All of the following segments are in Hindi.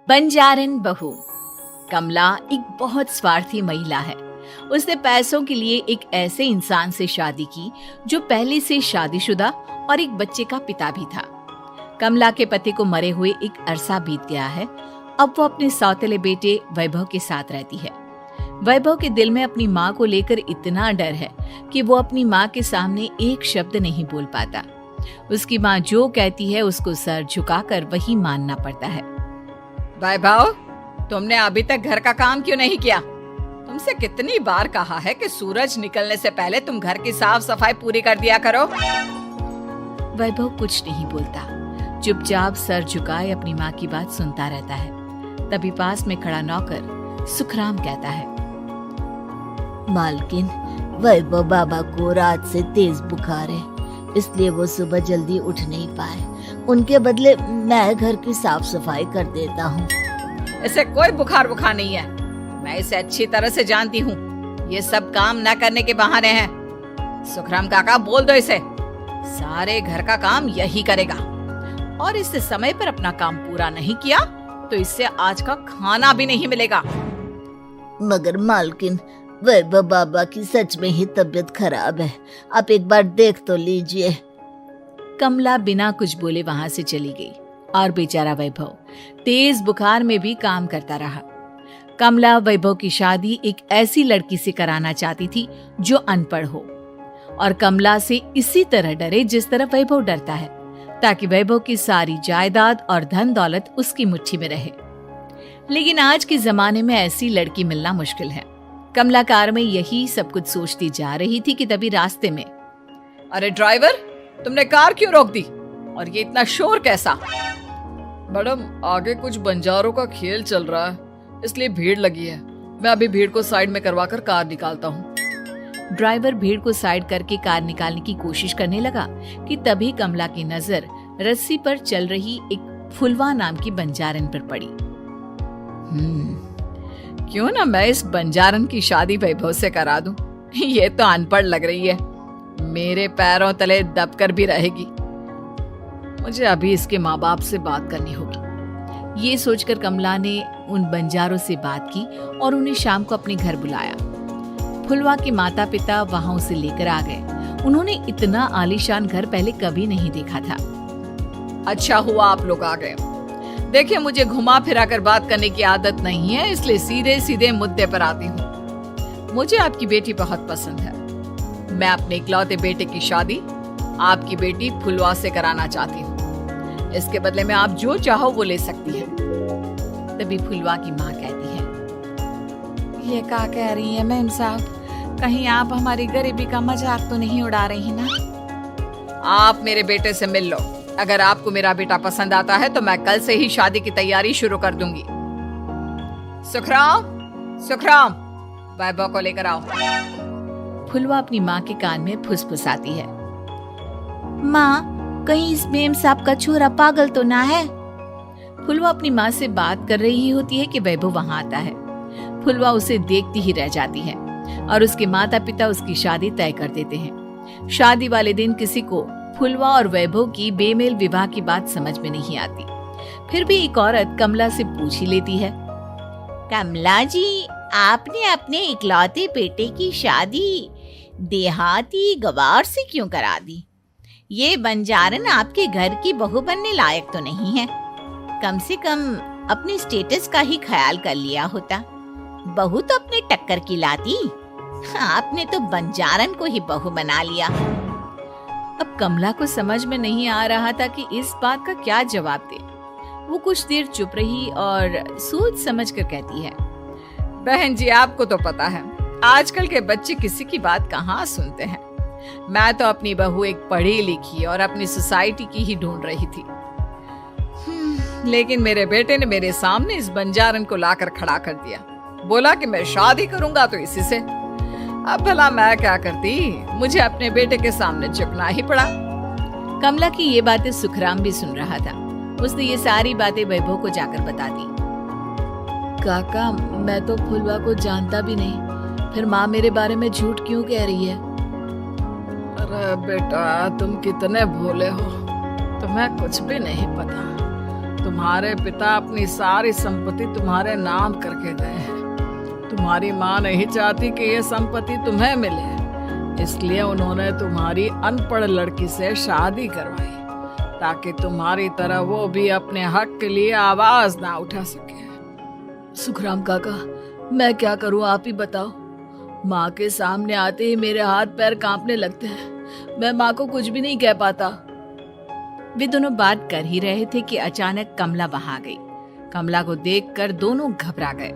बंजारन बहू। कमला एक बहुत स्वार्थी महिला है। उसने पैसों के लिए एक ऐसे इंसान से शादी की जो पहले से शादीशुदा और एक बच्चे का पिता भी था। कमला के पति को मरे हुए एक अरसा बीत गया है। अब वो अपने सौतेले बेटे वैभव के साथ रहती है। वैभव के दिल में अपनी माँ को लेकर इतना डर है कि वो अपनी माँ के सामने एक शब्द नहीं बोल पाता। उसकी माँ जो कहती है उसको सर झुकाकर वही मानना पड़ता है। वैभव, तुमने अभी तक घर का काम क्यों नहीं किया? तुमसे कितनी बार कहा है कि सूरज निकलने से पहले तुम घर की साफ सफाई पूरी कर दिया करो। वैभव कुछ नहीं बोलता, चुपचाप सर झुकाए अपनी माँ की बात सुनता रहता है। तभी पास में खड़ा नौकर सुखराम कहता है, मालकिन, वैभव बाबा को रात से तेज बुखार है, इसलिए वो सुबह जल्दी उठ नहीं पाए। उनके बदले मैं घर की साफ सफाई कर देता हूँ। इसे कोई बुखार नहीं है। मैं इसे अच्छी तरह से जानती हूँ। ये सब काम न करने के बहाने हैं। सुखराम काका, बोल दो इसे, सारे घर का काम यही करेगा। और इससे समय पर अपना काम पूरा नहीं किया तो इससे आज का खाना भी नहीं मिलेगा। मगर मालकिन, वैभव बाबा की सच में ही तबीयत खराब है, आप एक बार देख तो लीजिए। कमला बिना कुछ बोले वहां से चली गई और बेचारा वैभव तेज बुखार में भी काम करता रहा। कमला वैभव की शादी एक ऐसी लड़की से कराना चाहती थी जो अनपढ़ हो और कमला से इसी तरह डरे जिस तरह वैभव डरता है, ताकि वैभव की सारी जायदाद और धन दौलत उसकी मुट्ठी में रहे। लेकिन आज के जमाने में ऐसी लड़की मिलना मुश्किल है। कमला कार में यही सब कुछ सोचती जा रही थी कि तभी रास्ते में, अरे ड्राइवर, तुमने कार क्यों रोक दी? और ये इतना शोर कैसा? मैडम, आगे कुछ बंजारों का खेल चल रहा है, इसलिए भीड़ लगी है। मैं अभी भीड़ को साइड में करवाकर कार निकालता हूँ। ड्राइवर भीड़ को साइड करके कार निकालने की कोशिश करने लगा कि तभी कमला की नजर रस्सी पर चल रही एक फुलवा नाम की बंजारन पर पड़ी। क्यों ना मैं इस बंजारन की शादी वैभव से करा दूं? ये तो अनपढ़ लग रही है, मेरे पैरों तले दबकर भी रहेगी। मुझे अभी इसके माँ बाप से बात करनी होगी। ये सोचकर कमला ने उन बंजारों से बात की और उन्हें शाम को अपने घर बुलाया। फुलवा के माता पिता वहां उसे लेकर आ गए। उन्होंने इतना आलीशान घर पहले कभी नहीं देखा था। अच्छा हुआ आप लोग आ गए। देखिए, मुझे घुमा फिरा कर बात करने की आदत नहीं है, इसलिए सीधे सीधे मुद्दे पर आती हूँ। मुझे आपकी बेटी बहुत पसंद है। मैं अपने इकलौते बेटे की शादी आपकी बेटी फुलवा से कराना चाहती हूँ। इसके बदले में आप जो चाहो वो ले सकती हैं। तभी फुलवा की माँ कहती है, ये क्या कह रही है मैम साहब? कहीं आप हमारी गरीबी का मजाक तो नहीं उड़ा रही ना? आप मेरे बेटे से मिल लो। अगर आपको मेरा बेटा पसंद आता है तो मैं कल से ही शादी की तैयारी शुरू कर दूंगी। सुखराम, सुखराम, वैभव को लेकर आओ। फुलवा अपनी माँ के कान में फुसफुसाती है, माँ, कहीं इस मेम साहब का छोरा पागल तो ना है? फुलवा अपनी माँ से बात कर रही होती है कि वैभव वहां आता है। फुलवा उसे देखती ही रह जाती है और उसके माता पिता उसकी शादी तय कर देते हैं। शादी वाले दिन किसी को फुलवा और वैभव की बेमेल विवाह की बात समझ में नहीं आती। फिर भी एक औरत कमला से पूछ ही लेती है, कमला जी, आपने अपने इकलौते बेटे की शादी देहाती गवार से क्यों करा दी? ये बंजारन आपके घर की बहू बनने लायक तो नहीं है। कम से कम अपने स्टेटस का ही ख्याल कर लिया होता। बहू तो अपने टक्कर की लाती, आपने तो बंजारन को ही बहू बना लिया। अब कमला को समझ में नहीं आ रहा था कि इस बात का क्या जवाब दे। वो कुछ देर चुप रही और सोच समझ कर कहती है, बहन जी, आपको तो पता है आजकल के बच्चे किसी की बात कहाँ सुनते हैं। मैं तो अपनी बहू एक पढ़ी लिखी और अपनी सोसाइटी की ही ढूंढ रही थी। लेकिन मेरे बेटे ने मेरे सामने इस बंजारन को लाकर खड़ा कर दिया। बोला कि मैं शादी करूंगा तो इसी से। अब भला मैं क्या करती? मुझे अपने बेटे के सामने झुकना ही पड़ा। कमला की ये बातें सुखराम भी सुन रहा था। उसने ये सारी बातें वैभव को जाकर बता दी। काका, मैं तो फुलवा को जानता भी नहीं, फिर माँ मेरे बारे में झूठ क्यों कह रही है? अरे बेटा, तुम कितने भोले हो, तुम्हें कुछ भी नहीं पता। तुम्हारे पिता अपनी सारी संपत्ति तुम्हारे नाम करके गए हैं। तुम्हारी माँ नहीं चाहती कि ये संपत्ति तुम्हें मिले, इसलिए उन्होंने तुम्हारी अनपढ़ लड़की से शादी करवाई ताकि तुम्हारी तरह वो भी अपने हक के लिए आवाज ना उठा सके। सुखराम काका, मैं क्या करूं, आप ही बताओ। माँ के सामने आते ही मेरे हाथ पैर कांपने लगते हैं। मैं माँ को कुछ भी नहीं कह पाता। वे दोनों बात कर ही रहे थे कि अचानक कमला वहां आ गई। कमला को देखकर दोनों घबरा गए।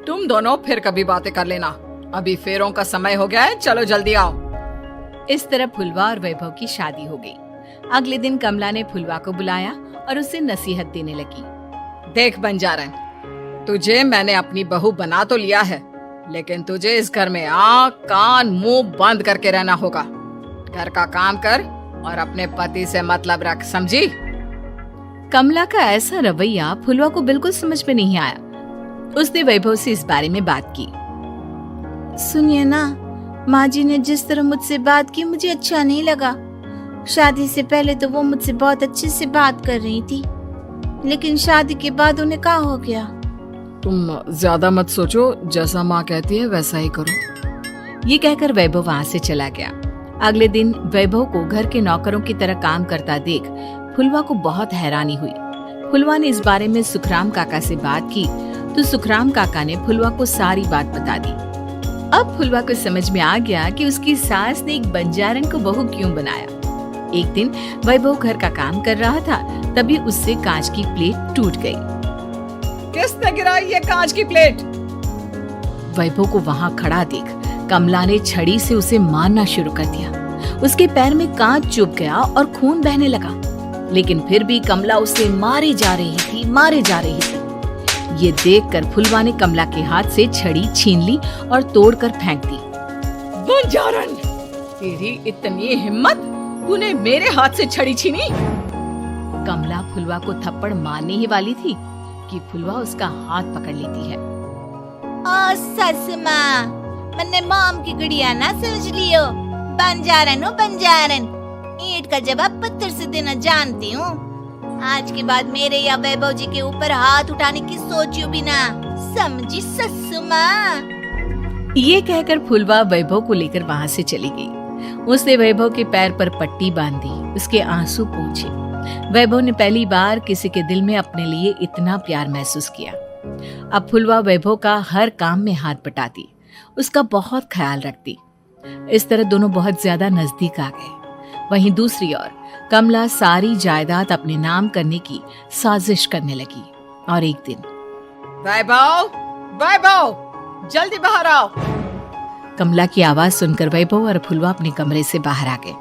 तुम दोनों फिर कभी बातें कर लेना, अभी फेरों का समय हो गया है, चलो जल्दी आओ। इस तरह फुलवा और वैभव की शादी हो गई। अगले दिन कमला ने फुलवा को बुलाया और उसे नसीहत देने लगी। देख बंजारन, तुझे मैंने अपनी बहू बना तो लिया है, लेकिन तुझे इस घर में आँख कान मुंह बंद करके रहना होगा। घर का काम कर और अपने पति से मतलब रख, समझी? कमला का ऐसा रवैया फुलवा को बिल्कुल समझ में नहीं आया। उसने वैभव से इस बारे में बात की। सुनिए ना, माँ जी ने जिस तरह मुझसे बात की मुझे अच्छा नहीं लगा। शादी से पहले तो वो मुझसे बहुत अच्छे से बात कर रही थी, लेकिन शादी के बाद उन्हें क्या हो गया? तुम ज्यादा मत सोचो, जैसा माँ कहती है वैसा ही करो। ये कहकर वैभव वहां से चला गया। अगले दिन वैभव को घर के नौकरों की तरह काम करता देख फुलवा को बहुत हैरानी हुई। फुलवा ने इस बारे में सुखराम काका से बात की तो सुखराम काका ने फुलवा को सारी बात बता दी। अब फुलवा को समझ में आ गया कि उसकी सास ने एक बंजारन को बहू क्यों बनाया। एक दिन वैभव घर का काम कर रहा था, तभी उससे कांच की प्लेट टूट गई। किसने गिराई ये कांच की प्लेट? वैभव को वहां खड़ा देख कमला ने छड़ी से उसे मारना शुरू कर दिया। उसके पैर में कांच चुभ गया और खून बहने लगा, लेकिन फिर भी कमला उसे मारे जा रही थी। ये देखकर फुलवा ने कमला के हाथ से छड़ी छीन ली और तोड़कर फेंक दी। बंजारन, तेरी इतनी हिम्मत, तूने मेरे हाथ से छड़ी छीनी? कमला फुलवा को थप्पड़ मारने ही वाली थी कि फुलवा उसका हाथ पकड़ लेती है। ओ सस माँ, मैंने मॉम की गुड़िया ना समझ लियो। बंजारन हो बंजारन, ईंट का जवाब पत्थर से देना जानती हूँ। आज के बाद मेरे या वैभव जी के ऊपर हाथ उठाने की सोचियो भी ना, समझी ससु माँ? ये कहकर फुलवा वैभव को लेकर वहां से चली गई। उसने वैभव के पैर पर पट्टी बांधी, उसके आंसू पोंछे। वैभव ने पहली बार किसी के दिल में अपने लिए इतना प्यार महसूस किया। अब फुलवा वैभव का हर काम में हाथ बटाती, उसका बहुत ख्याल रखती। इस तरह दोनों बहुत ज्यादा नजदीक आ गए। वहीं दूसरी ओर कमला सारी जायदाद अपने नाम करने की साजिश करने लगी। और एक दिन, वैभव, जल्दी बाहर आओ। कमला की आवाज सुनकर वैभव और फुलवा अपने कमरे से बाहर आ गए।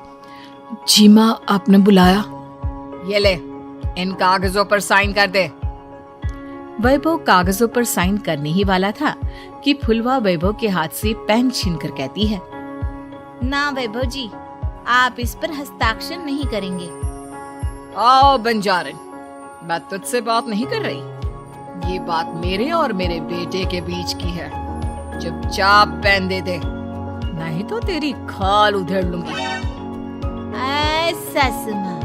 जी माँ, आपने बुलाया? ये ले, इन कागजों पर साइन कर दे। वैभव कागजों पर साइन करने ही वाला था कि फुलवा वैभव के हाथ से पेन छीनकर कहती है, ना वैभव जी, आप इस पर हस्ताक्षर नहीं करेंगे। आओ बंजारन, मैं तुझसे बात नहीं कर रही। ये बात मेरे और मेरे बेटे के बीच की है। चुपचाप पेन दे दे, नहीं तो तेरी खाल उधेड़ लूंगी। सस माँ,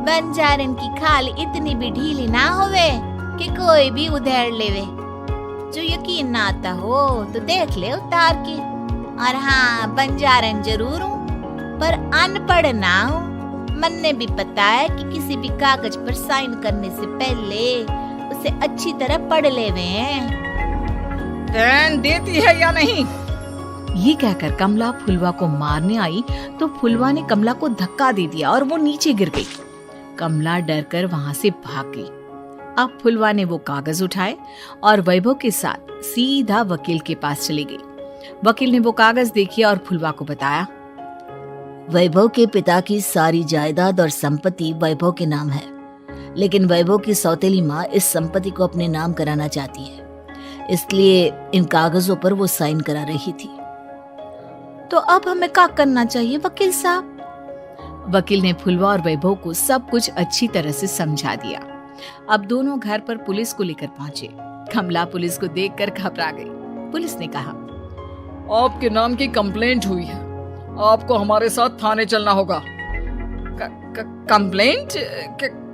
बंजारन की खाल इतनी भी ढीली ना होवे कि कोई भी उधेड़ लेवे। जो यकीन ना आता हो तो देख ले उतार के। और हाँ, बंजारन जरूर हूँ पर अनपढ़ ना हूँ। मन्ने भी पता है कि किसी भी कागज पर साइन करने से पहले उसे अच्छी तरह पढ़ लेवे हैं। पेन देती है या नहीं? ये कहकर कमला फुलवा को मारने आई तो फुलवा ने कमला को धक्का दे दिया और वो नीचे गिर गई। कमला डरकर वहां से भाग गई। अब फुलवा ने वो कागज उठाए और वैभव के साथ सीधा वकील के पास चली गई। वकील ने वो कागज देखे और फुलवा को बताया, वैभव के पिता की सारी जायदाद और संपत्ति वैभव के नाम है, लेकिन वैभव की सौतेली माँ इस संपत्ति को अपने नाम कराना चाहती है, इसलिए इन कागजों पर वो साइन करा रही थी। तो अब हमें क्या करना चाहिए वकील साहब? वकील ने फुलवा और वैभव को सब कुछ अच्छी तरह से समझा दिया। अब दोनों घर पर पुलिस को लेकर पहुंचे। कमला पुलिस को देखकर घबरा गई। पुलिस ने कहा, आपके नाम की कंप्लेंट हुई है, आपको हमारे साथ थाने चलना होगा। कंप्लेंट?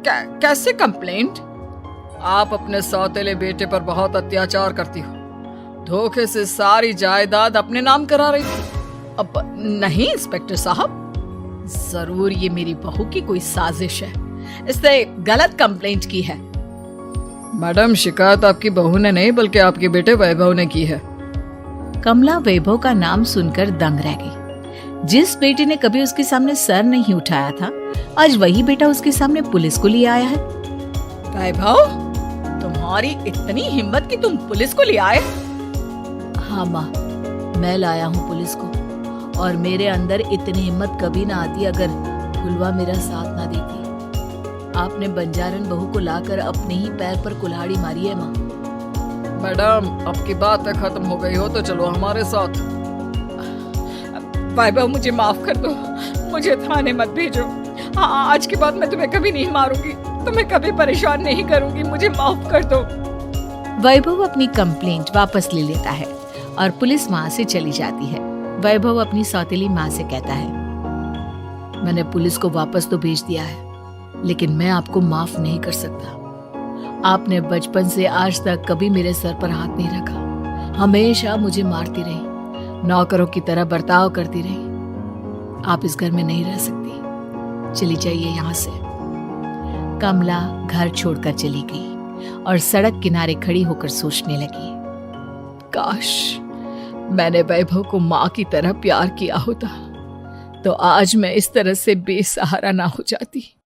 कैसे कंप्लेंट? आप अपने सौतेले बेटे पर बहुत अत्याचार करती हो, धोखे से सारी जायदाद अपने नाम करा रही थी। अब नहीं इंस्पेक्टर साहब, जरूर ये मेरी बहू की कोई साजिश है, इसने गलत कंप्लेंट की है। मैडम, शिकायत आपकी बहू ने नहीं बल्कि आपके बेटे वैभव ने की है। कमला वैभव का नाम सुनकर दंग रह गई। जिस बेटे ने कभी उसके सामने सर नहीं उठाया था, आज वही बेटा उसके सामने पुलिस को ले आया है। वैभव, तुम्हारी इतनी हिम्मत कि तुम पुलिस को ले आए? हाँ माँ, मैं लाया हूँ पुलिस को, और मेरे अंदर इतनी हिम्मत कभी ना आती अगर फुलवा मेरा साथ ना देती। आपने बंजारन बहू को लाकर अपने ही पैर पर कुल्हाड़ी मारी है माँ। मैडम, आपकी बात खत्म हो गई हो तो चलो हमारे साथ। वैभव, मुझे माफ कर दो, मुझे थाने मत भेजो। हाँ, आज के बाद मैं तुम्हें कभी नहीं मारूंगी, तुम्हें कभी परेशान नहीं करूंगी, मुझे माफ कर दो। वैभव अपनी कंप्लेंट वापस ले लेता है और पुलिस वहां से चली जाती है। वैभव अपनी सौतेली माँ से कहता है, मैंने पुलिस को वापस तो भेज दिया है, लेकिन मैं आपको माफ नहीं कर सकता। आपने बचपन से आज तक कभी मेरे सर पर हाथ नहीं रखा, हमेशा मुझे मारती रही, नौकरों की तरह बर्ताव करती रही। आप इस घर में नहीं रह सकती, चली जाइए यहाँ से। कमला घर छोड़कर चली गई और सड़क किनारे खड़ी होकर सोचने लगी, काश मैंने वैभव को माँ की तरह प्यार किया होता तो आज मैं इस तरह से बेसहारा ना हो जाती।